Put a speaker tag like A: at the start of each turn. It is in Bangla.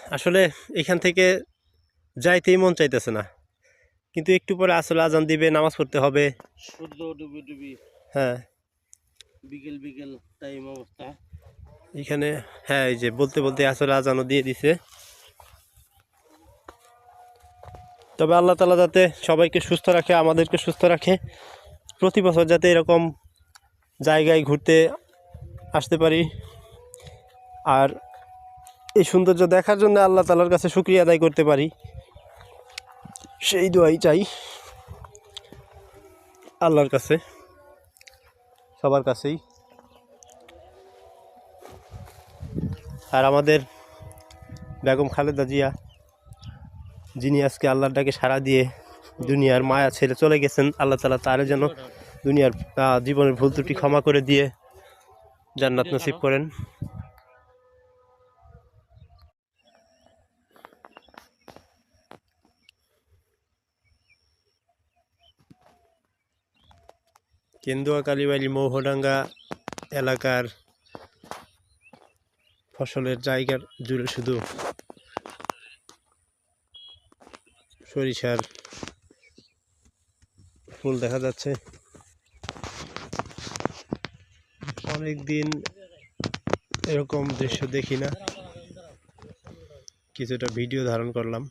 A: আসলে এখান থেকে যাইতেই মন চাইতেছে না, কিন্তু একটু পরে আসলে আজান দিবে, নামাজ পড়তে হবে।
B: সূর্য ডুবি ডুবি
A: হ্যাঁ,
B: বিকেল বিকেল টাইম অবস্থা।
A: এখানে হ্যাঁ, এই যে বলতে বলতে আসলে আজানও দিয়ে দিছে। তবে আল্লাহ তাআলা যাতে সবাইকে সুস্থ রাখে, আমাদেরকে সুস্থ রাখে, প্রতি বছর যাতে এরকম জায়গায় ঘুরতে আসতে পারি, আর এই সৌন্দর্য দেখার জন্য আল্লাহ তাআলার কাছে শুকরিয়া আদায় করতে পারি, সেই দোয়াই চাই আল্লাহর কাছে, সবার কাছেই। আর আমাদের বেগম খালেদা জিয়া, যিনি আজকে আল্লাহর ডাকে সাড়া দিয়ে দুনিয়ার মায়া ছেড়ে চলে গেছেন, আল্লাহ তাআলা তার যেন দুনিয়ার জীবনের ভুল ত্রুটি ক্ষমা করে দিয়ে জান্নাত নসিব করেন। কেন্দুয়া কালীবাড়ি মৌহডাঙ্গা এলাকার ফসলের জায়গার জুড়ে শুধু সরিষার ফুল দেখা যাচ্ছে। অনেক দিন এরকম দৃশ্য দেখি না, কিছুটা ভিডিও ধারণ করলাম।